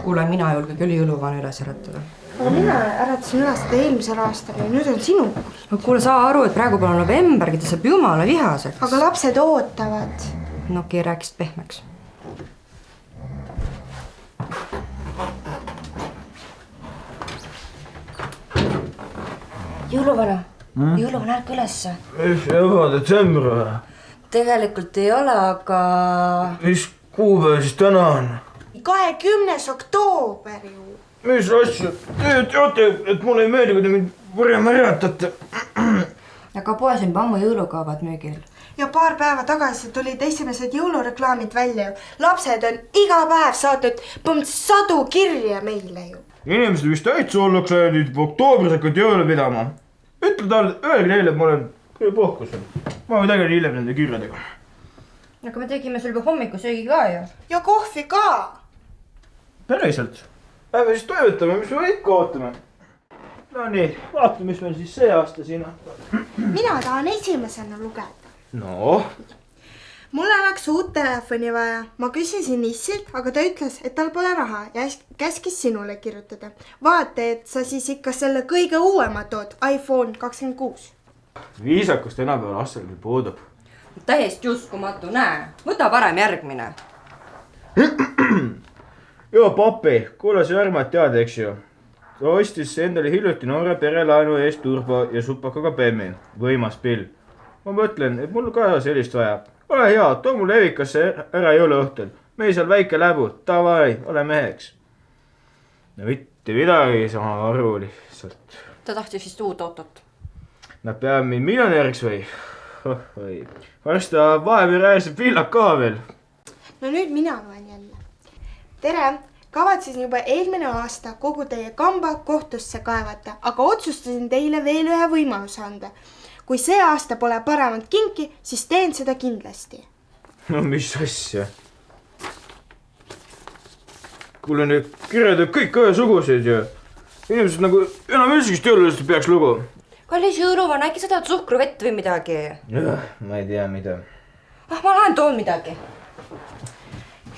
kuule, mina ei julge küll jõuluvana üles äratada. Aga mina äratasin üles seda eelmisel aastal ja nüüd on sinu kord. No kuule, saa aru, et praegu pole novembergi, ta saab jumala vihaseks. Aga lapsed ootavad. No okei, rääkisid pehmeks. Jõuluvana, jõuluvana ärka ülesse. Mis juba detsember või? Tegelikult ei ole, aga... Mis kuupäev siis täna on? 20. oktoober ju. Mis asju? Te teate, et mulle ei meeldi, kui te mind varem äratate. Aga poes on juba ammu jõulukaavad müügil. Ja paar päeva tagasi tulid esimesed jõulureklaamid välja ju. Lapsed on iga päev saatnud 100 kirja meile ju. Inimesed vist täitsa ollaks läinud oktoobris hakkad jõule pidama. Ütle talle, öelge neile, et ma olen puhkusel. Ma võin tegema hiljem nende kirjadega. Aga me tegime sul juba hommikusöögi ka ju. Ja kohvi ka. Päriselt? Lähme siis toimetame, mis me ikka ootame. No nii, vaata, mis meil siis see aasta siin on. Mina tahan esimesena lugeda. No? Mulle oleks uut telefoni vaja. Ma küsisin issilt, aga ta ütles, et tal pole raha ja käskis sinule kirjutada. Vaata, et sa siis ikka selle kõige uuema tood, iPhone 26. Viisakus tänapäeval lastel küll puudub. Täiesti uskumatu, näe. Võta parem järgmine. Joo, papi, kuule sa Järmat tead, eks ju? Ta ostis endale hiljuti noore perelaenu eest turbo ja supakaga Bemmi. Võimas pill. Ma mõtlen, et mul ka sellist vaja. Ole hea, too mul evikasse ära jõuluõhtul. Meil seal väike läbu. Tavai, ole meheks. No mitte midagi sama aru lihtsalt. Ta tahtis vist uut autot. Nad peavad mind miljonäriks või? Varsti ta vahepeal rääsib villak ka veel. No nüüd mina loen jälle. Tere, kavatsesin juba eelmine aasta kogu teie kamba kohtusse kaevata, aga otsustasin teile veel ühe võimaluse anda. Kui see aasta pole paremat kinki, siis teen seda kindlasti. No mis asja? Kuule, need kirjad on kõik ühesugused ju. Inimesed nagu enam üldsegist jõuludest peaks lugu. Kallis jõuluvana, äkki sa tahad suhkruvett või midagi? Jah, ma ei tea mida. Ma lähen toon midagi.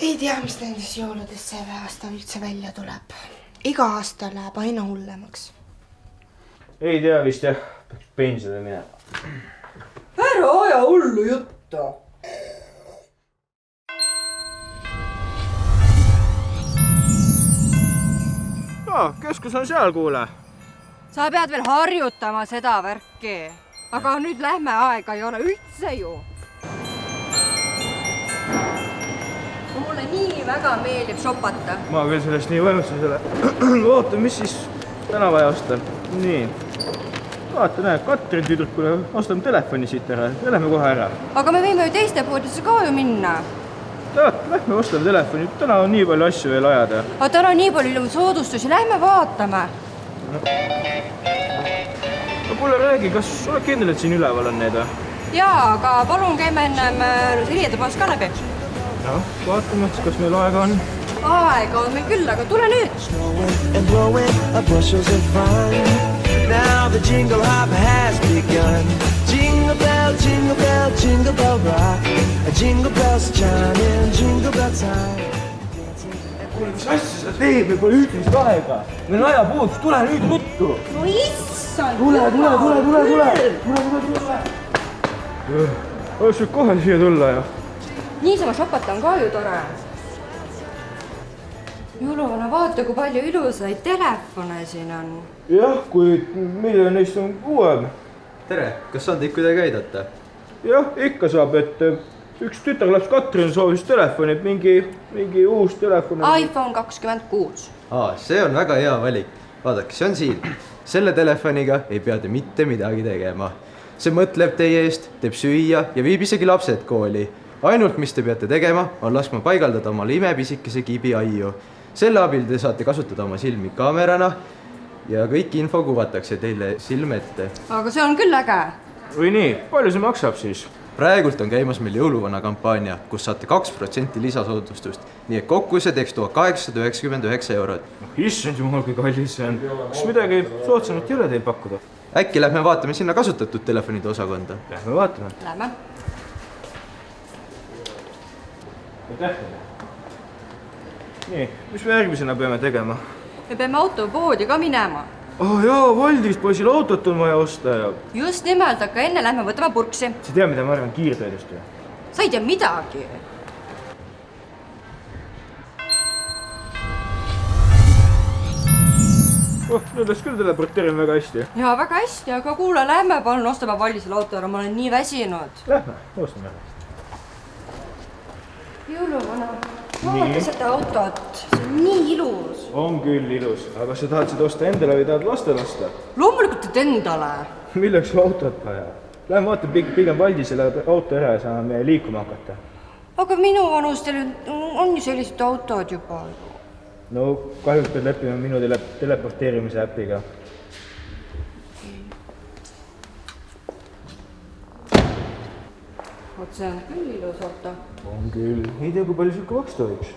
Ei tea, mis nendes jõuludest see aasta üldse välja tuleb. Iga aasta läheb aina hullemaks. Ei tea vist jah, peaks pensionile minema. Ära aja hullu juttu. Keskus on seal, kuule. Sa pead veel harjutama seda värki. Aga nüüd lähme, aega ei ole üldse ju. Mulle nii väga meeldib shopata. Ma küll sellest nii võimustasin selle. Oota, mis siis täna vaja osta? Nii. Vaata, näe, Katrin tüdrukule ostame telefoni siit ära. Ja lähme kohe ära. Aga me võime ju teiste poodisse ka ju minna. Tead, lähme ostame telefoni. Täna on nii palju asju veel ajada. Aga täna on nii palju soodustusi. Lähme vaatame. No kuule, räägi, kas oled kindel, et siin üleval on need? Jaa, aga palun käime ennem riiedepoes ka läbi. No, vaatame, kas meil aega on. Aega on meil küll, aga tule nüüd. And blowing a bushels of fun. Now the jingle hop has begun. Jingle bell, jingle bell, jingle bell rock. Jingle bells chiming, jingle bell time. Kuule, mis asja seda teeb? Meil pole üldist aega. Meil on ajapuudus, tule nüüd ruttu. No issand! Tule. Oleks nüüd kohe siia tulla ju. Niisama shopata on ka ju tore. Jõuluvana, vaata, kui palju ilusaid telefone siin on. Jah, kuid milline neist on uuem? Tere, kas saan teid kuidagi aidata? Jah, ikka saab, et üks tütarlaps Katrin soovis telefoni, et mingi uus telefon. iPhone 26. See on väga hea valik. Vaadake, see on siin. Selle telefoniga ei pea te mitte midagi tegema. See mõtleb teie eest, teeb süüa ja viib isegi lapsed kooli. Ainult, mis te peate tegema, on laskma paigaldada omale imepisikese kiibi aiu. Selle abil te saate kasutada oma silmi kaamerana ja kõik info kuvatakse teile silme ette. Aga see on küll äge. Või nii, palju see maksab siis? Praegult on käimas meil jõuluvana kampaania, kus saate 2% lisasoodustust. Nii et kokku see teeks 1899 eurot. Issand jumal, kui kallis see on. Kas midagi soodsamat ei ole teil pakkuda? Äkki lähme vaatame sinna kasutatud telefonide osakonda? Lähme vaatame. Lähme. nii, mis me järgmisena peame tegema? me peame autopoodi ka minema. Jaa, Valdis, poisil autot on vaja osta ja... Just nimelt, aga enne lähme võtame purksi. Sa tea, mida ma arvan kiirteedest või? Sa ei tea midagi. Nüüd läks küll teleporteerima väga hästi. Jaa, väga hästi, aga kuule, lähme palun, ostame Valdisele auto ära, ma olen nii väsinud. Lähme, ostame ära. Jõuluvana, vaata seda autot, see on nii ilus. On küll ilus, aga sa tahad seda osta endale või tahad lastele osta? Loomulikult et endale. Milleks autot vaja? Lähme vaata pigem Valdisele auto ära ja saame liikuma hakata. Aga minu vanustel on ju sellised autod juba. No kahjuks pead leppima minu teleporteerimise äpiga. Vot see on küll ilus auto. On küll. Ei tea, kui palju siuke maksta võiks.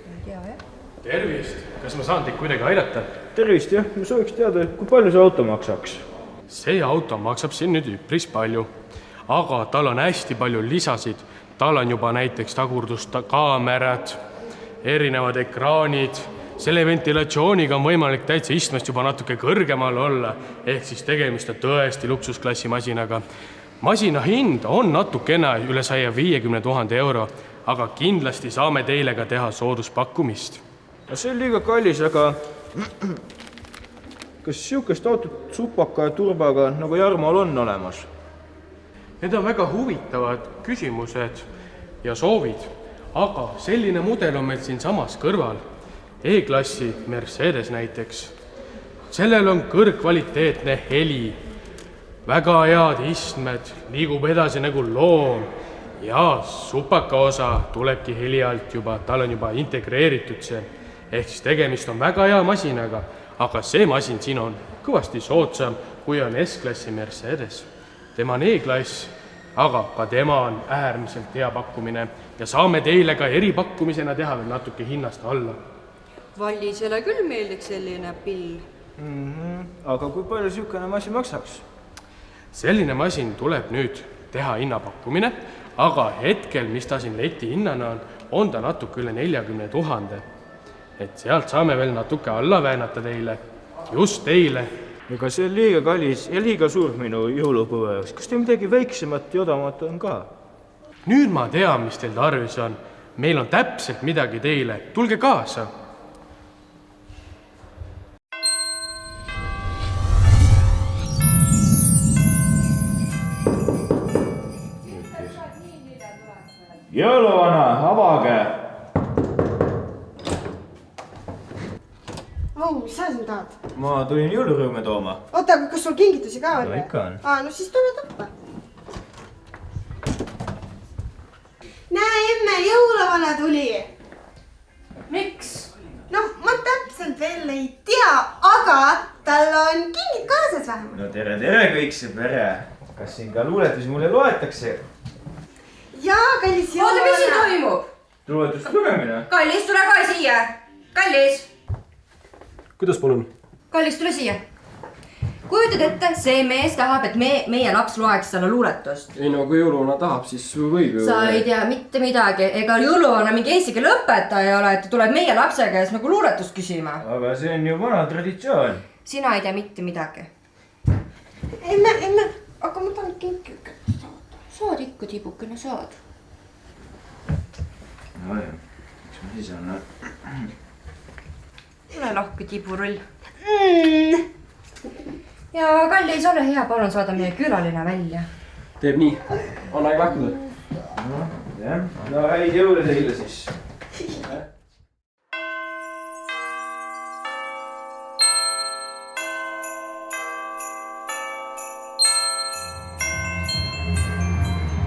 Ei tea, jah. Tervist! Kas ma saan teid kuidagi aidata? Tervist, jah. Ma sooviks teada, kui palju see auto maksaks. See auto maksab siin nüüd üpris palju, aga tal on hästi palju lisasid. Tal on juba näiteks tagurdusta kaamerad, erinevad ekraanid, selle ventilatsiooniga on võimalik täitsa istmest juba natuke kõrgemal olla, ehk siis tegemist on tõesti luksusklassi masinaga. Masina hind on natukene üle 150 000 euro, aga kindlasti saame teile ka teha sooduspakkumist. See on liiga kallis, aga kas siukest autot supaka ja turbaga nagu Jarmol on olemas? Need on väga huvitavad küsimused ja soovid, aga selline mudel on meil siin samas kõrval. E-klassi Mercedes näiteks. Sellel on kõrgkvaliteetne heli, väga head istmed, liigub edasi nagu loom ja supaka osa tulebki heli alt juba, tal on juba integreeritud see. Ehk siis tegemist on väga hea masinaga, aga see masin siin on kõvasti soodsam, kui on S-klassi Mercedes. Tema on E-klass, aga ka tema on äärmiselt hea pakkumine ja saame teile ka eripakkumisena teha veel natuke hinnast alla. Valdisele küll meeldiks selline pill. Aga kui palju siukene masin maksaks? Selline masin tuleb nüüd teha hinnapakkumine, aga hetkel, mis ta siin leti hinnana on ta natuke üle 40 000. Et sealt saame veel natuke alla väänata teile, just teile. Ega see on liiga kallis ja liiga suur minu jõulupõue jaoks. Kas teil midagi väiksemat ja odamat on ka? Nüüd ma tean, mis teil tarvis on. Meil on täpselt midagi teile. Tulge kaasa. Jõuluvana, avage! Mis sa siin tahad? Ma tulin jõulurõõme tooma. Oota, aga kas sul kingitusi ka on? No ikka on. No siis tule tappa. Näe, emme, jõuluvana tuli. Miks? No ma täpselt veel ei tea, aga tal on kingid kaasas vähemalt. No tere kõik see pere. Kas siin ka luuletusi mulle loetakse? Jaa, kallis jõuluvana. Oota, mis siin toimub? Luuletuste lugemine? Kallis, tule ka siia. Kallis. Kuidas palun? Kallis, tule siia. Kujutad ette, see mees tahab, et meie laps loeks talle luuletust. Ei no, kui jõuluvana tahab, siis võib ju... Sa ei tea mitte midagi, ega jõuluvana mingi eesti keele õpetaja ei ole, et tuleb meie lapse käes nagu luuletust küsima. Aga see on ju vana traditsioon. Sina ei tea mitte midagi. Emme, aga ma tahan kinki saada. Saad ikka, tibukene, saad. No jah, mis ma siis on? Ole lahke, tiburull. Ja kallis, ole hea, palun saada meie külaline välja. Teeb nii. On aeg lahkuda. No, jah. No häid jõule teile siis.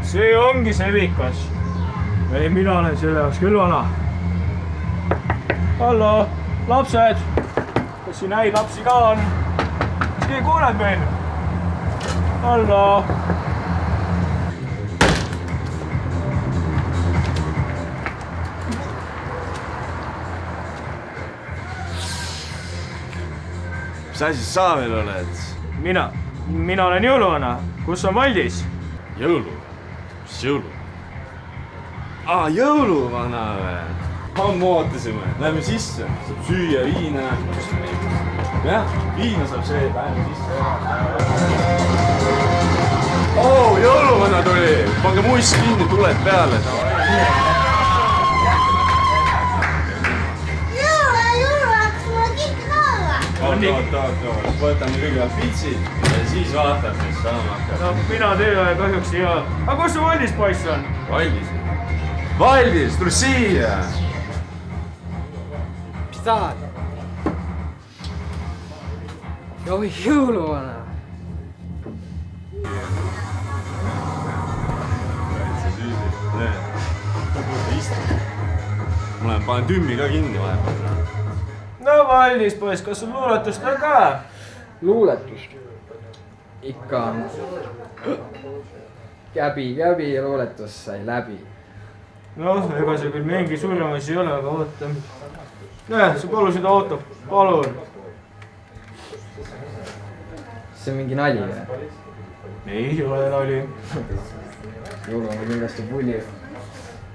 See ongi see vikas. Ei, mina olen selle jaoks küll vana. Hallo, lapsed. Kas siin häid lapsi ka on? Kas keegi kuuleb meil? Hallo. Mis asi sa veel oled? Mina olen jõuluvana. Kus on Valdis? Jõulu? Mis jõulu? Jõuluvana või? ammu ootasime, lähme sisse, saab süüa, viina. jah, viina saab sööda, lähme sisse. Oo, jõuluvana tuli, pange must kinni, tuled peale. oota, võtame kõigepealt pitsid ja siis vaatad, mis saama hakkab. no mina tööaja kahjuks ei ole. aga kus su valmis poiss on? Valmis? Valmis, tule siia! Mis tahad? Oi, jõuluvana! Ma lähen panen tümmi ka kinni vahepeal. no valmis poiss, kas sul luuletust on ka? Luuletust? Ikka on. Käbi ja luuletus sai läbi. noh, ega see küll mingi suurem asi ei ole, aga oota. näe, sa palusid auto, palun. See on mingi nali või? ei ole nali. Jõuluvana kindlasti pulli.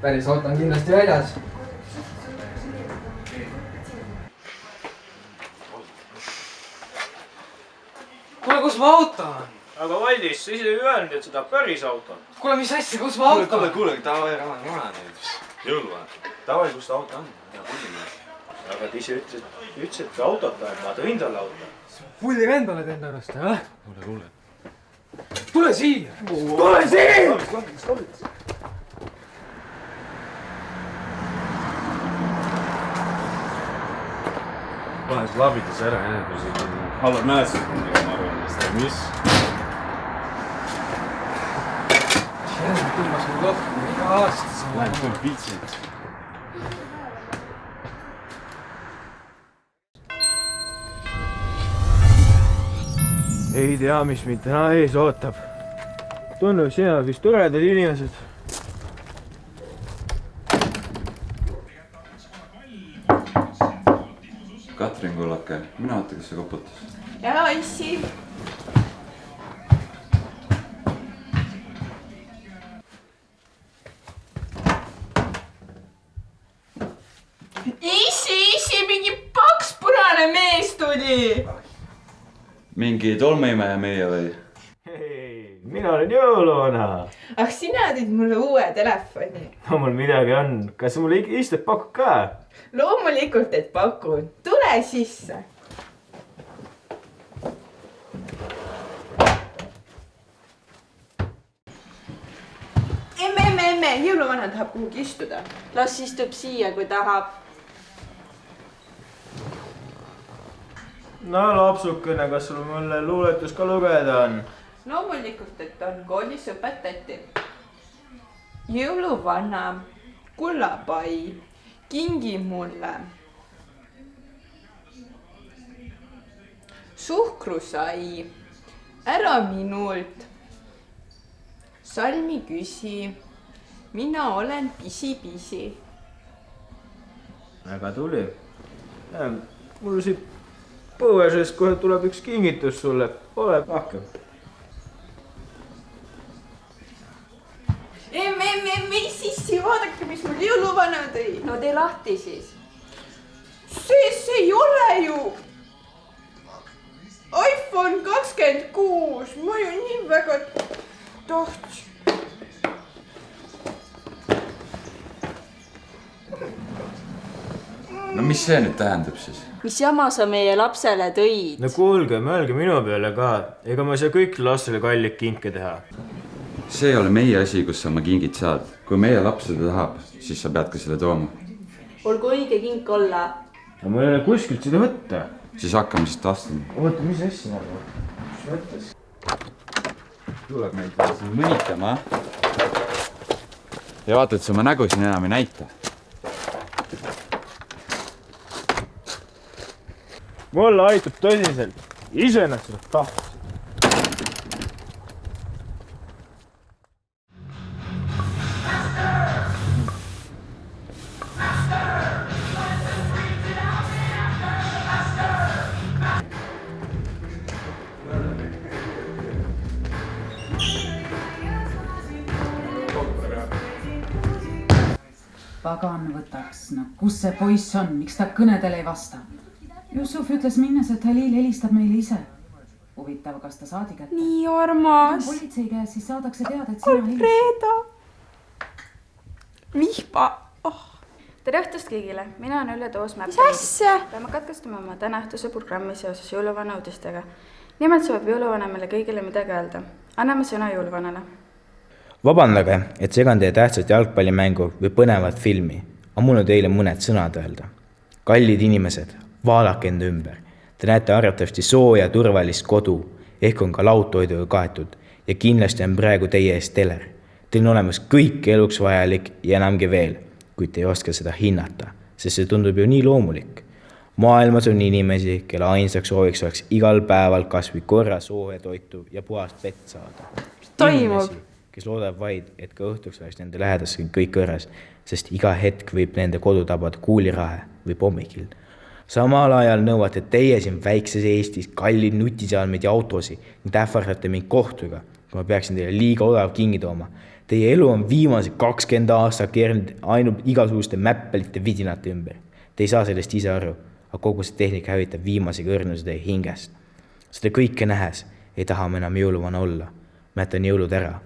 Päris auto on kindlasti väljas. Kuule, kus mu auto on? aga Valdis, sa ise ei öelnud, et seda päris auto on. Kuule, mis asja, kus mu auto on? Kuule, davai, raha nüüd. Jõuluvana. Davai, kus ta auto on? aga ta ise ütles, et autot tahab, ma tõin talle auto. Pulliga endale enda arust, jah? Kuule. Tule siia! Tule siia! Pane see labitas ära, kui see halvad mälestused, ma arvan, mis? Jälle tõmbas mul kokku, iga aasta sa Lähen, kui on pitsid. ei tea, mis mind täna ees ootab. Tunnu, sina vist toredad inimesed. Katrin Kullake, mina vaata, kes see koputas. ja issi. issi, mingi paks punane mees tuli. Mingi tolmeimeja meie või? hei, mina olen jõuluvana. ah, sina tõid mulle uue telefoni. no mul midagi on, kas sa mulle istet pakud ka? loomulikult, et pakun. tule sisse. emme, jõuluvana tahab kuhugi istuda. las istub siia, kui tahab. no lapsukene, kas sul mulle luuletus ka lugeda on? loomulikult, et on, koolis õpetati. jõuluvana, kullapai, kingi mulle suhkrusai, ära minult salmi küsi, mina olen pisi-pisi. väga tuli. mul siit põue seest kohe tuleb üks kingitus sulle, ole lahke. Emme, sissi, vaadake, mis mul jõuluvana tõi. no tee lahti siis. see ei ole ju iPhone 26, ma ju nii väga tahtsin. No mis see nüüd tähendab siis? Mis jama sa meie lapsele tõid? no kuulge, mõelge minu peale ka, ega ma ei saa kõik lastele kalliid kinke teha. See ei ole meie asi, kus sa oma kingid saad. Kui meie laps seda tahab, siis sa pead ka selle tooma. Olgu õige kink olla. no mul ei ole kuskilt seda võtta. Siis hakkame siis tahtma. oota, mis asja nagu? mis mõttes? Tuleb meid siin mõnitama. Ja vaata, et sa oma nägu siin enam ei näita. mulle aitab tõsiselt. Iseenesest seda tahtis. pagan võtaks, no kus see poiss on, miks ta kõnedele ei vasta? Yusuf ütles minnes, et Halil helistab meile ise. Huvitav, kas ta saadi kätte? Nii armas. Politsei käes siis saadakse teada, et sina Alfredo. Vihma. Tere õhtust kõigile, mina olen Ülle Toos Mäpp. Mis asja? Peame katkestama oma tänaõhtuse programmi seoses jõuluvana uudistega. Nimelt soovib jõuluvana meile kõigile midagi öelda. Anname sõna jõuluvanale. Vabandage, et segan teie tähtsat jalgpallimängu või põnevat filmi, aga mul on teile mõned sõnad öelda. Kallid inimesed, vaadake enda ümber. Te näete arvatavasti sooja turvalist kodu, ehk on ka laudtoiduga kaetud ja kindlasti on praegu teie ees teler. Teil on olemas kõik eluks vajalik ja enamgi veel, kuid te ei oska seda hinnata, sest see tundub ju nii loomulik. Maailmas on inimesi, kelle ainsaks sooviks oleks igal päeval kas või korra sooja toitu ja puhast vett saada. Toimub. Kes loodab vaid, et ka õhtuks oleks nende lähedasega kõik kõrres, sest iga hetk võib nende kodu tabada kuulirahe või pommikild. Samal ajal nõuate teie siin väikses Eestis kallid nutiseadmeid ja autosi ning ähvardate mind kohtuga, kui ma peaksin teile liiga odav kingi tooma. Teie elu on viimase 20 aastat keernud ainult igasuguste mäppelite vidinate ümber. Te ei saa sellest ise aru, aga kogu see tehnika hävitab viimase kõrnuse teie hingest. Seda kõike nähes ei taha ma enam jõuluvana olla. Ma jätan jõulud ära.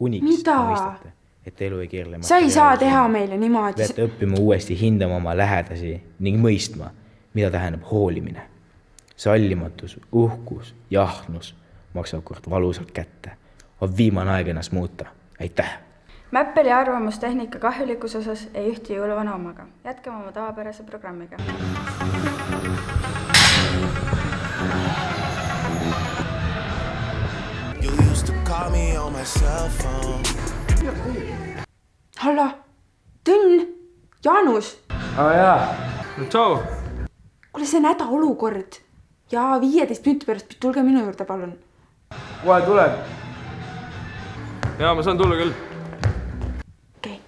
Kuniks Mida? mõistate, et elu ei keerle. Sa ei saa teha meile niimoodi. Peate õppima uuesti hindama oma lähedasi ning mõistma, mida tähendab hoolimine. Sallimatus, uhkus, jahnus maksab kord valusalt kätte. On viimane aeg ennast muuta. Aitäh! Mäppeli arvamustehnika kahjulikus osas ei ühti jõuluvana omaga. Jätkame oma tavapärase programmiga. Hallo, Tõnn, Jaanus. Jaa, tšau. Kuule, see on hädaolukord. Ja 15 minuti pärast tulge minu juurde, palun. Kohe tuleb. Jaa, ma saan tulla küll. Okei.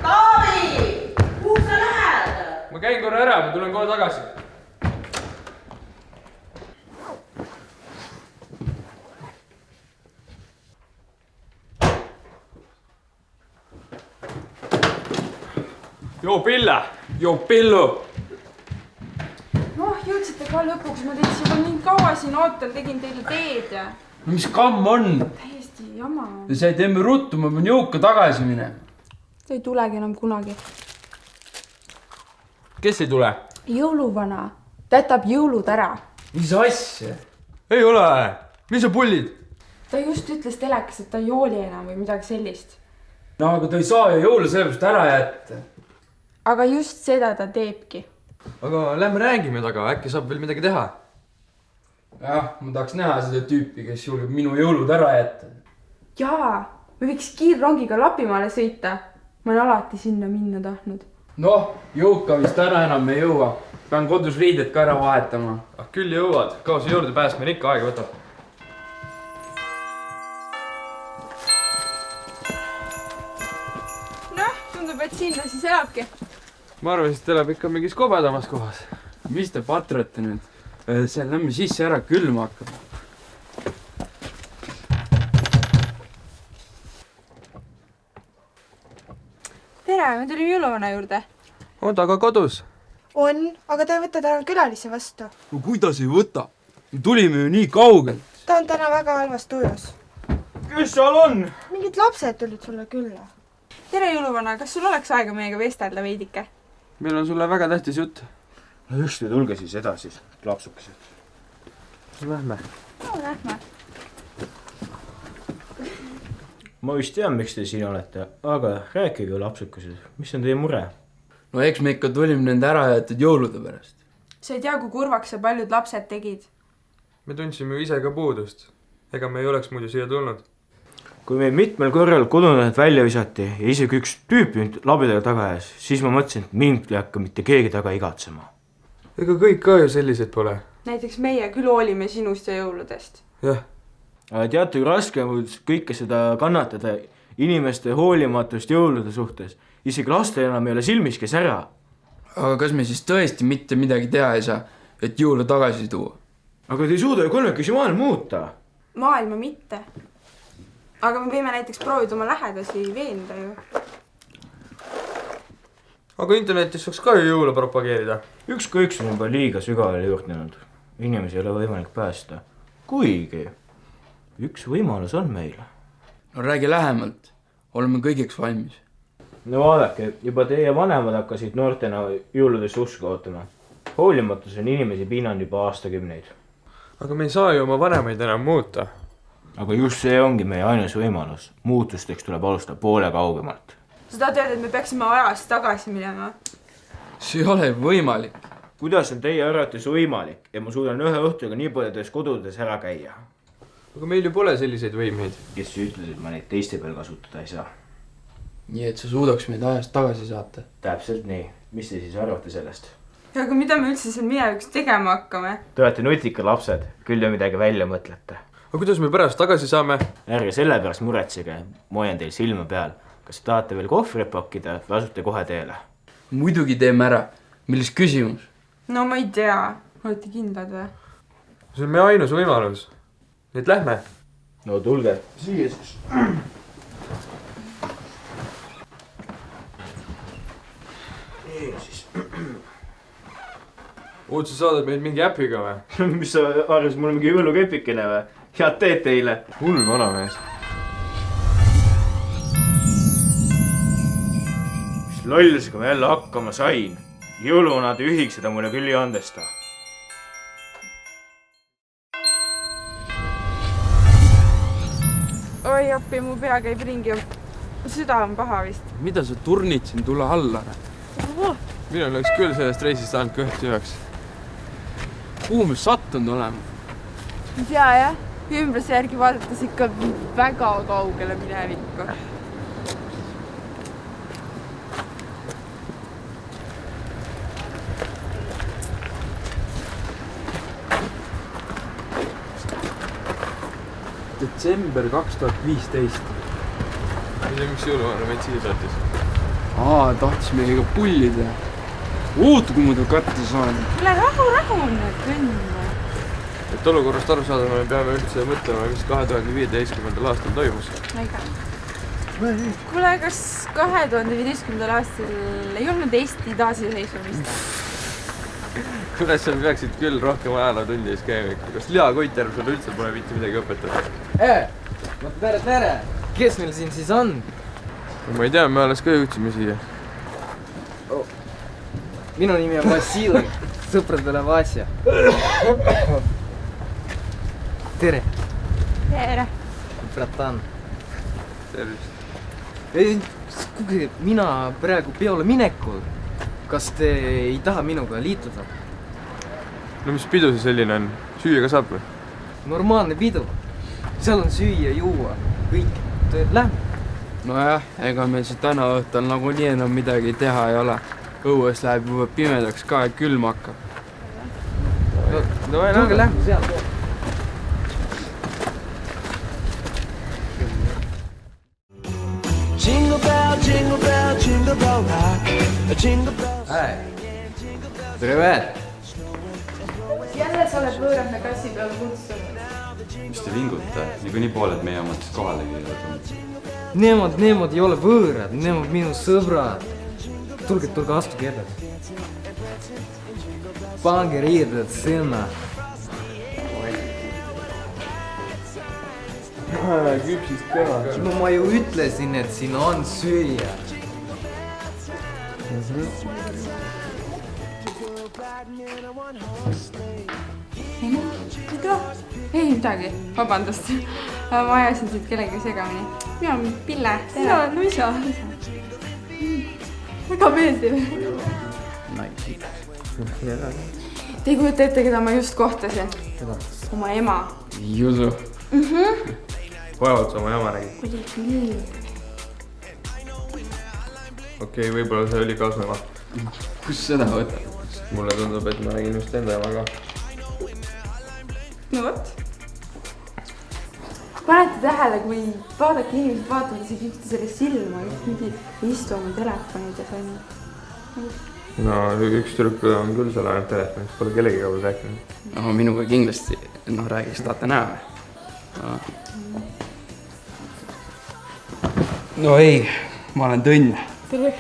Taavi! Kuhu sa lähed? Ma käin korra ära, ma tulen kohe tagasi. Joo Pille! Joo Pillu! Noh, jõudsite ka lõpuks. Ma teid juba nii kaua siin ootan, tegin teile teed ja... No mis kamm on? Täiesti jama. Sa ei teeme ruttu, ma pean jõuka tagasi minema. Ta ei tulegi enam kunagi. Kes ei tule? Jõuluvana. Ta jätab jõulud ära. Mis asja? Ei ole. Mis sa pullid? Ta just ütles telekas, et ta ei hooli enam või midagi sellist. No aga ta ei saa ju jõule sellepärast ära jätta. Aga just seda ta teebki. Aga lähme räägime taga, äkki saab veel midagi teha. Jah, ma tahaks näha seda tüüpi, kes julgeb minu jõulud ära jätta. Jaa, me võiks kiirrongiga Lapimaale sõita. Ma olen alati sinna minna tahtnud. Noh, jõuka vist ära enam ei jõua. Pean kodus riided ka ära vahetama. Küll jõuad, kaua see juurde pääsmine ikka aega võtab. Noh, tundub, et sinna siis elabki. Ma arvasin, et elab ikka mingis kobedamas kohas. Mis te patrate nüüd? Seal lämme sisse ära külma hakkab. Tere, me tulime jõuluvana juurde. On ta ka kodus? On, aga ta ei võta täna külalisi vastu. No kuidas ei võta? Me tulime ju nii kaugelt. Ta on täna väga halvas tujus. Kes seal on? Mingid lapsed tulid sulle külla. Tere jõuluvana, kas sul oleks aega meiega vestelda veidike? Meil on sulle väga tähtis jutt. No just, tulge siis edasi, lapsukesed. Lähme. No, lähme. Ma vist tean, miks te siin olete, aga rääkige lapsukesed, mis on teie mure? No eks me ikka tulime nende ära jäetud jõulude pärast. Sa ei tea, kui kurvaks ja paljud lapsed tegid. Me tundsime ju ise ka puudust. Ega me ei oleks muidu siia tulnud. Kui meid mitmel korral kodunähed välja visati ja isegi üks tüüp nüüd labidaga taga ajas, siis ma mõtlesin, et mind ei hakka mitte keegi taga igatsema. Ega kõik ka ju sellised pole. Näiteks meie küll hoolime sinust ja jõuludest. Jah. Aga teate, kui raske on kõike seda kannatada inimeste hoolimatust jõulude suhtes. Isegi lastel enam ei ole silmiskes ära. Aga kas me siis tõesti mitte midagi teha ei saa, et jõule tagasi tuua? Aga te ei suuda ju kolmekesi maailma muuta. Maailma mitte. aga me võime näiteks proovida oma lähedasi veenda ju. aga internetis saaks ka ju jõule propageerida. Ükskõik on juba liiga sügavale juhtinud. Inimesi ei ole võimalik päästa. Kuigi üks võimalus on meil. no räägi lähemalt, oleme kõigeks valmis. No vaadake, juba teie vanemad hakkasid noortena jõuludesse usku ootama. Hoolimatus on inimesi piinanud juba aastakümneid. aga me ei saa ju oma vanemaid enam muuta. Aga just see ongi meie ainus võimalus. Muutusteks tuleb alustada poole kaugemalt. sa tahad öelda, et me peaksime ajas tagasi minema? see ei ole võimalik. Kuidas on teie arvates võimalik, et ma suudan ühe õhtuga nii paljudes kodudes ära käia? aga meil ju pole selliseid võimeid. Kes ütles, et ma neid teiste peal kasutada ei saa? nii et sa suudaks meid ajast tagasi saata. Täpselt nii. Mis te siis arvate sellest? aga mida me üldse seal minevikus tegema hakkame? Te olete nutika lapsed, küll ju midagi välja mõtlete. aga kuidas me pärast tagasi saame? Ärge selle pärast muretsege, ma hoian teil silma peal. Kas te tahate veel kohvrit pakkida või asute kohe teele? muidugi teeme ära. milles küsimus? no ma ei tea, olete kindlad või? see on meie ainus võimalus. nii et lähme. no tulge. Siia siis. Oot, sa saadad meid mingi äpiga või? Mis sa arvasid, mul on mingi jõulukepikene või? Head teed teile. Hull vanamees. Mis lollusega ma jälle hakkama sain? Jõuluvanad ühik seda mulle küll ei andesta. oi appi, mu pea käib ringi. Süda on paha vist. mida sa turnid siin, tule alla. Minul oleks küll sellest reisist saanud kõht tühjaks. kuhu me sattunud oleme? ei tea jah, ümbruse järgi vaadates ikka väga kaugele minevikku. Detsember 2015. ei tea, miks jõuluvana meid siia saatis. tahtis meiega pullida. oota, kui ma ta kätte saan. kuule, rahu nüüd, kõnn. et olukorrast aru saada, me peame üldse mõtlema, mis 2015. aastal toimus. kuule, kas 2015. aastal ei olnud Eesti taasiseseisvumist? kuule, sa peaksid küll rohkem ajalootundides käima. kas Lea Koitjärv sulle üldse pole viitsi midagi õpetada? tere! Kes meil siin siis on? ma ei tea, me alles ka jõudsime siia. Minu nimi on Vassili, sõpradele Vasja. Tere! Tere! Bratan. Tervist! Kuulge, mina praegu peole minekul. Kas te ei taha minuga liituda? no mis pidu see selline on? Süüa ka saab või? Normaalne pidu. Seal on süüa, juua, kõik. Lähme. nojah, ega meil see täna õhtul nagunii enam midagi teha ei ole. Õues läheb juba pimedaks ka ja külm hakkab. Tulge, lähme seal. Jingle bell, jingle bell, jingle bell rock. A jingle bell. Привет! jälle sa oled võõrame kassi peale kutsunud. Mis te vingute? Niikuinii pooled meie omadest kohalegi ei ole tulnud. Nemad ei ole võõrad, nemad minu sõbrad. Tulge, astuge edasi. Pange riided sinna. Küpsist ka. No ma ju ütlesin, et siin on süüa. ei midagi, vabandust. ma ajasin siit kellega segamini. mina olen Pille. sina oled Luisa. väga meeldiv. Te ei kujuta ette, keda ma just kohtasin. oma ema. ei usu. vaevalt sa oma jama nägid. kuidagi nii. okei, võib-olla see oli ka su ema. kus seda võtab? mulle tundub, et ma nägin just enda ema ka. no vot. panete tähele, kui vaadake inimesed vaatavad isegi üksteisele silma, mingi istu oma telefonides on. no üks tüdruk on küll seal ainult telefonis, pole kellegiga veel rääkinud. no minuga kindlasti, räägiks, tahate näha või? no ei, ma olen Tõnn. tere!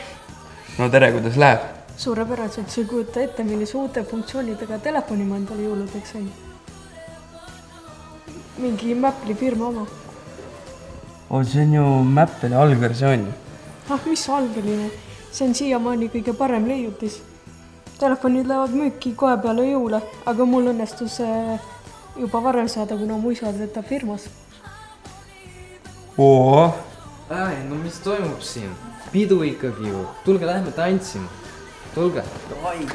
No tere, kuidas läheb? Suurepäraselt, sa ei kujuta ette, millise uute funktsioonidega telefoni ma endale jõuludeks sain. Mingi Apple'i firma oma. See on ju Apple'i algversioon. Mis algeline? See on siiamaani kõige parem leiutis. Telefonid lähevad müüki kohe peale jõule, aga mul õnnestus juba varem saada, kuna mu isa töötab firmas. Oo! No mis toimub siin? Pidu ikkagi ju. Tulge, lähme tantsima. Tulge. Davai.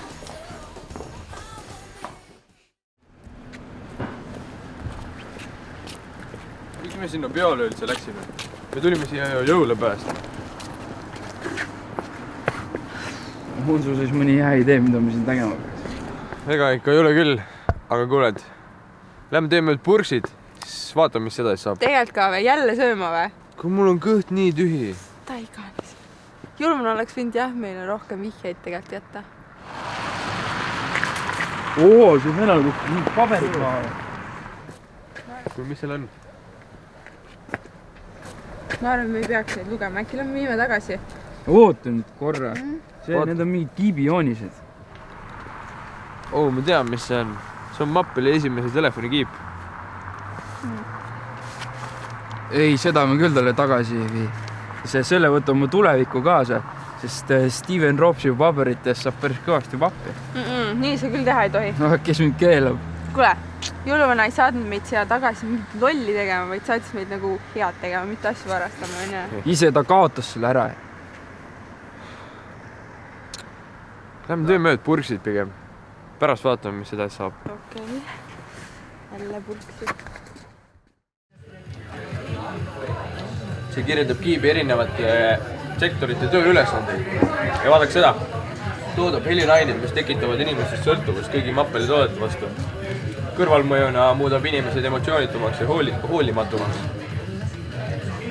Miks me sinna peole üldse läksime? Me tulime siia jõule päästa. On sul siis mõni hea idee, mida me siin tegema peaks? Ega ikka ei ole küll, aga kuuled, lähme teeme purksid, siis vaatame, mis edasi saab. Tegelikult ka või? Jälle sööma või? Kui mul on kõht nii tühi. Ta iganes. Julman oleks võinud jah meile rohkem vihjeid tegelikult jätta. See venal kukkus nii paberid maale. Mis seal on? Ma arvan, me ei peaks neid lugema. Äkki lähme viime tagasi? Oota nüüd korra. Need on mingid kiibijoonised. Ma tean, mis see on. See on Apple'i esimese telefoni kiip. Ei, seda me küll talle tagasi ei vii. Selle võtab mu tulevikku kaasa, sest Steven Robsi paberites saab päris kõvasti vappi. Nii sa küll teha ei tohi. No, kes mind keelab? Kuule, jõuluvana ei saadnud meid siia tagasi mingit lolli tegema, vaid saatis meid nagu head tegema, mitte asju varastama, on. Ise ta kaotas selle ära. Lähme teeme purksid pigem. Pärast vaatame, mis edasi saab. Okei. Jälle purksid. See kirjeldab kiibi erinevate sektorite tööülesandeid. Ja vaadake seda. Toodab helinained, mis tekitavad inimestest sõltuvust kõigi Apple'i toodete vastu. Kõrvalmõjuna muudab inimesed emotsioonitumaks ja hoolimatumaks.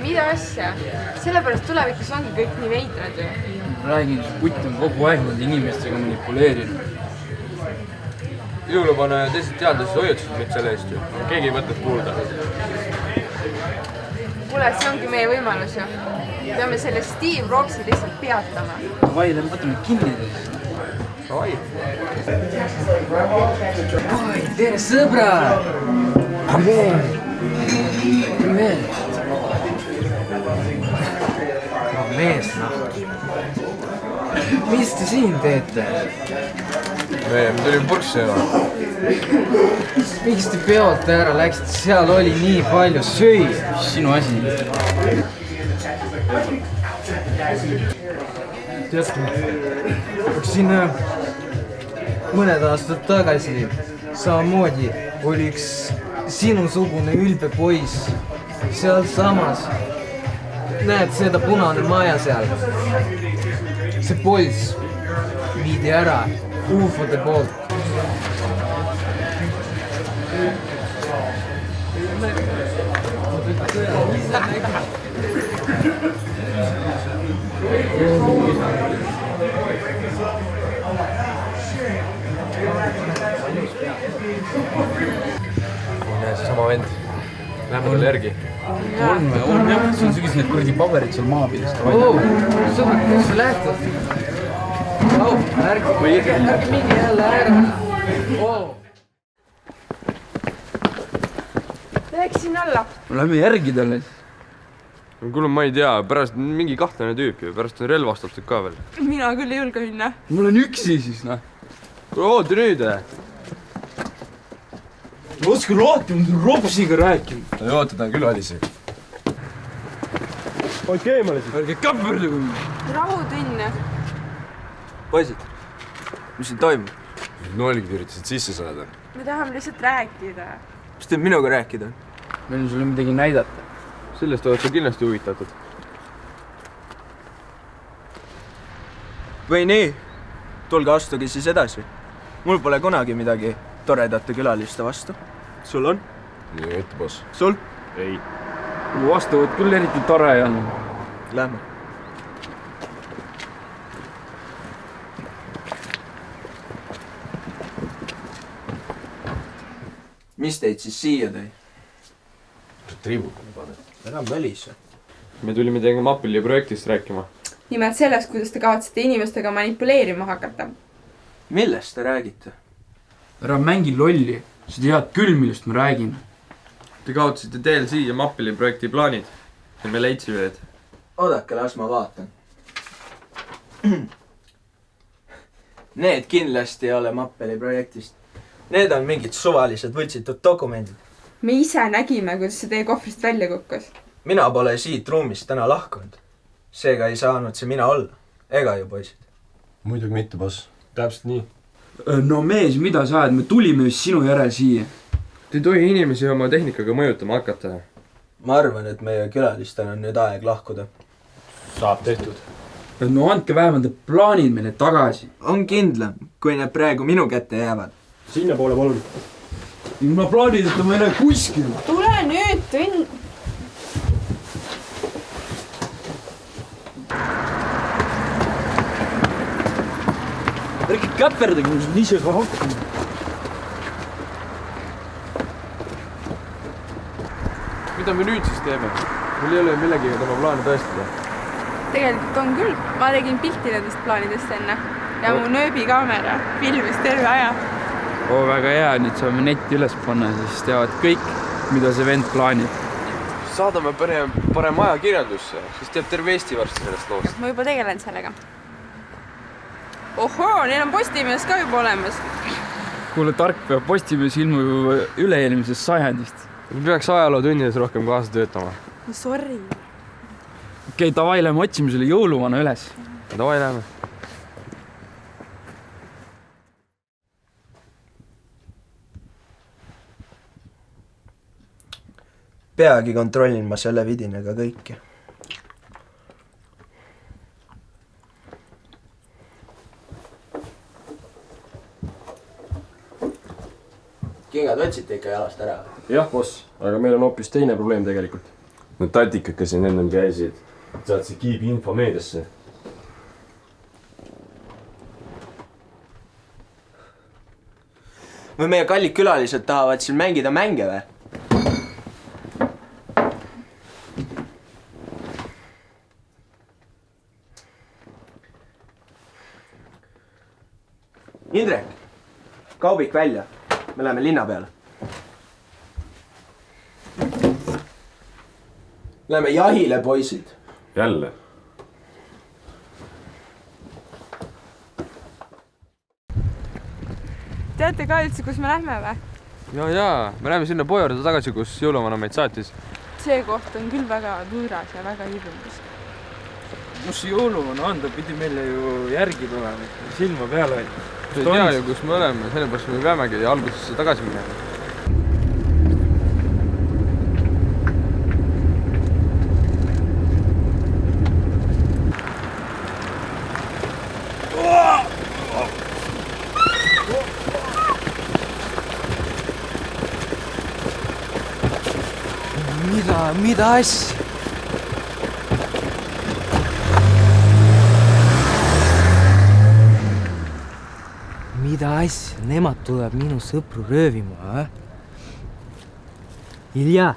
Mida asja? Sellepärast tulevikus ongi kõik nii veidrad ju. Räägin, putt on kogu aeg nende inimestega manipuleerinud. Jõuluvana ja teised teadlased hoiutasid meid selle eest ju. Keegi ei võtnud kuulda. Kuule, see ongi meie võimalus ju. Peame selle Steve Robsi lihtsalt peatama. Vai, lähme võtame kinni. Vai. Oi, tere sõbrad! Mees, mis te siin teete? Me tulime purksi sööma. Miks te peolt ära läksite? Seal oli nii palju süüa. Sinu asi. Tead, siin mõned aastad tagasi samamoodi oli üks sinusugune ülbe poiss seal samas. Näed seda punane maja seal? See poiss viidi ära UFO-de poolt. Sama vend. Lähme talle järgi. On jah. See on sügis need kuradi paberid seal maa pidest. Sõbrad, kus sa lähtad? Ärge mingi jälle ära. Läheks sinna alla. Lähme järgi talle. Kuule, ma ei tea. Pärast mingi kahtlane tüüp ju. Pärast on relvastatud ka veel. Mina küll ei julge minna. Mul on üksi siis, noh. Kuule, oota nüüd. Ma oskan alati on Robsiga rääkinud. Ei oota, ta küll valisi. Hoidke eemale siis. Ärge käpperdugu. Rahu, Tõnn. Poisid, mis siin toimub? Nooligid üritasid sisse saada. Me tahame lihtsalt rääkida. Mis teil minuga rääkida? Meil on sulle midagi näidata. Sellest oled sa kindlasti huvitatud. Või nii, tulge astuge siis edasi. Mul pole kunagi midagi toredate külaliste vastu. Sul on? Nii, ette, boss. Sul? Ei. Mu vastuvõtt küll eriti tore ei olnud. Lähme. Mis teid siis siia tõi? Triibutame pane. Ära mölise. me tulime teiega Mappeli projektist rääkima. Nimelt sellest, kuidas te kavatsete inimestega manipuleerima hakata. Millest te räägite? Ära mängi lolli, sa tead küll, millest ma räägin. Te kaotasite DLC ja Mappeli projekti plaanid ja me leidsime need. Oodake, las ma vaatan. Need kindlasti ei ole Mappeli projektist. Need on mingid suvalised võltsitud dokumendid. Me ise nägime, kuidas see teie kohvrist välja kukkus. Mina pole siit ruumist täna lahkunud. Seega ei saanud see mina olla. Ega ju poisid. Muidugi mitte, boss. Täpselt nii. No mees, mida sa ajad? Me tulime just sinu järel siia. Te ei tohi inimesi oma tehnikaga mõjutama hakata. Ma arvan, et meie külalistel on nüüd aeg lahkuda. Saab tehtud. No andke vähemalt need plaanid meile tagasi. On kindlam, kui need praegu minu kätte jäävad. Sinna poole palun. Ma plaanid, et ma ei näe kuskil. Tule nüüd, Tõnn. Ärge käperdage, mul on ise ka hakkama. Mida me nüüd siis teeme? Mul ei ole millegi tema plaane tõestada. Tegelikult on küll. Ma tegin pilti nendest plaanidest enne. Ja mu nööbikaamera filmis terve aja. Väga hea, nüüd saame netti üles panna, siis teavad kõik, mida see vend plaanib. Saadame parem ajakirjandusse, siis teab terve Eesti varsti sellest loost. Ma juba tegelen sellega. Ohoo, neil on Postimees ka juba olemas. Kuule, tark peab Postimees ilmu juba üle-eelmisest sajandist. Me peaks ajalootunnides rohkem kaasa töötama. Sorry. Okei, davai, lähme otsime selle jõuluvana üles. Davai, lähme. Peagi kontrollin ma selle vidinega kõike. Kingad võtsite ikka jalast ära? Jah, boss, aga meil on hoopis teine probleem tegelikult. Need tatikad, kes siin ennem käisid, saad see kiibi info meediasse. Või meie kallid külalised tahavad siin mängida mänge või? Indrek, kaubik välja. Me läheme linna peale. Läheme jahile, poisid. Jälle. Teate ka üldse, kus me lähme või? Jaa, me läheme sinna poe juurde tagasi, kus jõuluvana meid saatis. See koht on küll väga võõras ja väga hirmus. Kus see jõuluvana on, ta pidi meile ju järgi tulema, silma peale. Sa ei tea ju, kus me oleme, sellepärast me peamegi algusesse tagasi minema. Mida asja? Mida asja? Nemad tuleb minu sõpru röövima, Ilja.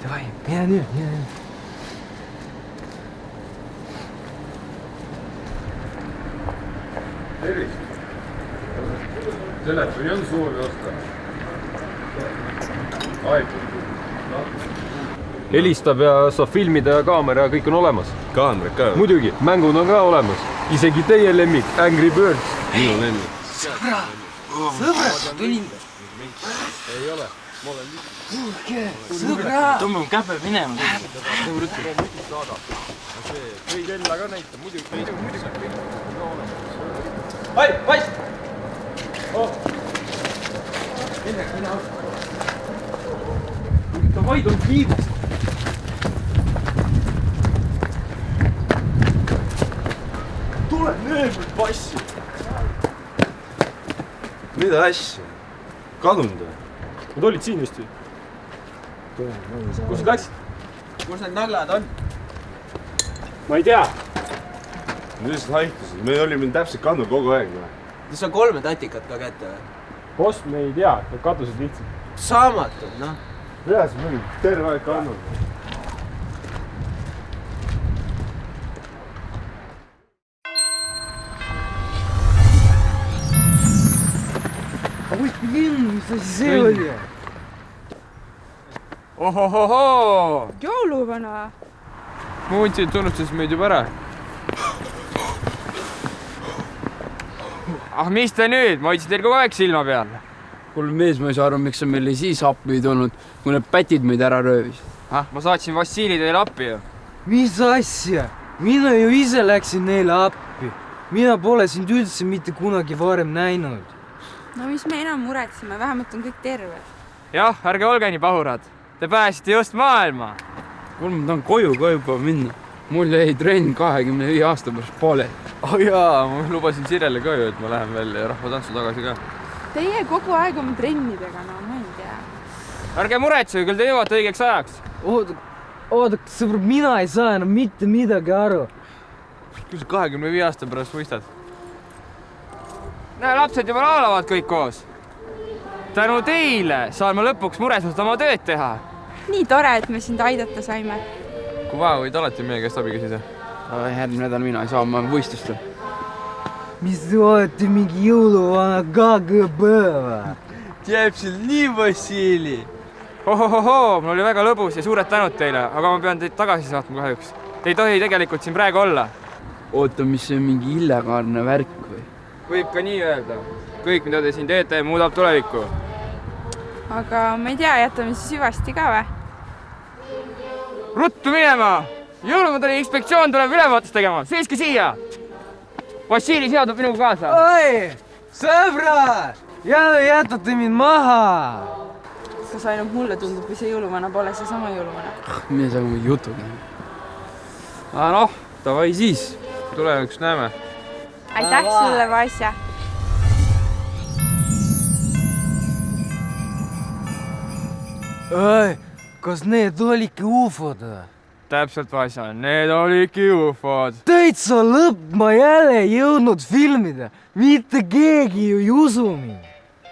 Davai, mine nüüd. Tervist. Telefoni on soovi osta. Helistab ja saab filmida ja kaamera, kõik on olemas. Kaamerad ka? Muidugi, mängud on ka olemas. Isegi teie lemmik, Angry Birds. Minu lemmik. Sõbrad, tulin. Ei ole, ma olen Sõbrad! Tõmbame käpe minema. Või kella ka näitab, muidugi. Vais! Mine auto. Davai, tuleb kiidest. passi. Mida asja? Kadunud või? Nad olid siin vist või? Kus läksid? Kus need naglad on? Ma ei tea. Nad lihtsalt haihtusid. Me olime täpselt kandnud kogu aeg. Kas on 3 tatikat ka kätte või? Boss, me ei tea. Nad kadusid lihtsalt. Saamatud, noh. Reas me olime terve aeg kandnud. Ой, блин, mis asi see oli? Ohohohoo! Jõuluvana! Ma mõtlesin, et unustas meid juba ära. Ah, mis te nüüd? Ma hoidsin teil kogu aeg silma peal. Kuule mees, ma ei saa aru, miks sa meile siis appi ei tulnud, kui need pätid meid ära röövis. Ma saatsin Vassili teile appi ju. Mis asja? Mina ju ise läksin neile appi. Mina pole sind üldse mitte kunagi varem näinud. No mis me enam muretsime, vähemalt on kõik terved. Jah, ärge olge nii pahurad. Te pääsite just maailma. Kuule, ma tahan koju ka juba minna. Mul jäi trenn 25 aasta pärast poole. Oh jaa, ma lubasin Sirele ka ju, et ma lähen veel rahvatantsu tagasi ka. Teie kogu aeg oma trennidega, no ma ei tea. Ärge muretsege, küll te jõuate õigeks ajaks. Oodake, sõbrad, mina ei saa enam mitte midagi aru. Kui sa 25 aasta pärast mõistad? Näe, lapsed juba laulavad kõik koos. Tänu teile saan ma lõpuks muresust oma tööd teha. Nii tore, et me sind aidata saime. Kui vaja, võid alati meie käest abi küsida. Järgmine nädal mina ei saa, ma võistlustel. Mis te olete mingi jõuluvana KGB või? Täpselt nii, Vassili. Ohohohoo, mul oli väga lõbus ja suured tänud teile, aga ma pean teid tagasi saatma kahjuks. Te ei tohi tegelikult siin praegu olla. Oota, mis see on mingi illegaalne värk või? Võib ka nii öelda. Kõik, mida te siin teete, muudab tulevikku. Aga ma ei tea, jätame siis hüvasti ka või? Ruttu minema! Jõulumadali inspektsioon tuleb ülevaatust tegema. Seiske siia! Vassili seadub minuga kaasa. Oi! Sõbrad! Jälle jätate mind maha! Kas ainult mulle tundub, kui see jõuluvana pole seesama jõuluvana? Mine sa oma jutuga. Noh, davai siis. Tulevikus näeme. Aitäh sulle, Vasja! Oi, kas need olidki ufod või? Täpselt, Vasja, need olidki ufod. Täitsa lõpp, ma jälle ei jõudnud filmida. Mitte keegi ju ei usu mind.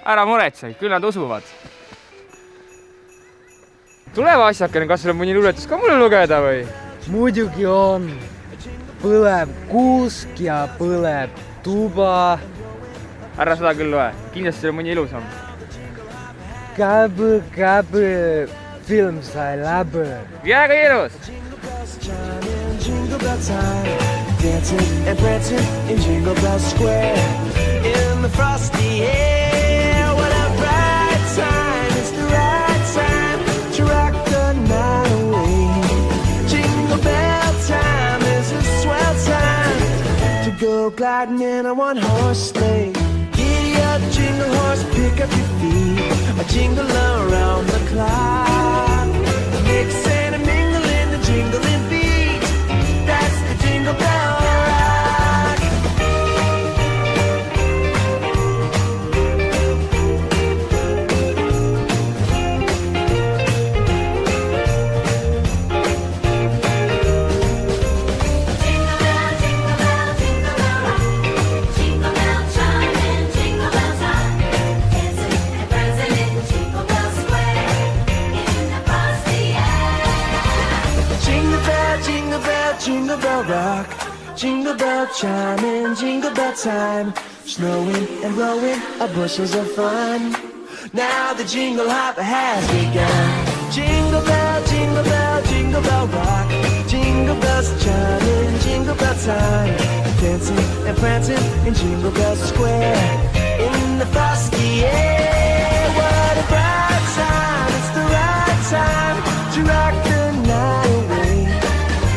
Ära muretse, küll nad usuvad. Tule, Vasjakene, kas sul on mõni luuletus ka mulle lugeda või? Muidugi on. Põleb kuusk ja põleb tuba. Ära seda küll loe, kindlasti on mõni ilusam. Käbõ, film sai läbi. Jääga ilus! Jingle bell time, dancing and prancing in Jingle Bell Square. In the frosty air, what a bright time! It's the right time to rock the night away. Jingle bell time is a swell time to go gliding in a one-horse sleigh. Giddy up, jingle horse, pick up your feet, a jingle around the clock. Mix and a mingle in the jingling beat. That's the Jingle Bell Rock. Jingle bell, jingle bell, jingle bell rock. Jingle bell chime and jingle bell time. Dancing and prancing in Jingle Bell Square. In the frosty air. Jingle bell, jingle bell, jingle bell rock. Jingle bell chime and jingle bell time. Snowing and blowing are bushels of fun. Now the jingle hop has begun. Jingle bell, jingle bell, jingle bell rock. Jingle bells chiming, jingle bell time. Dancing and prancing in Jingle Bell Square. In the frosty air, what a bright time. It's the right time to rock the night away.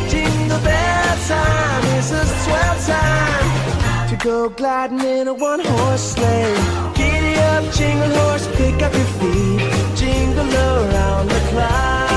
Jingle bell time is a swell time to go gliding in a one-horse sleigh. Giddy up, jingle horse, pick up your feet. Jingle around the clock.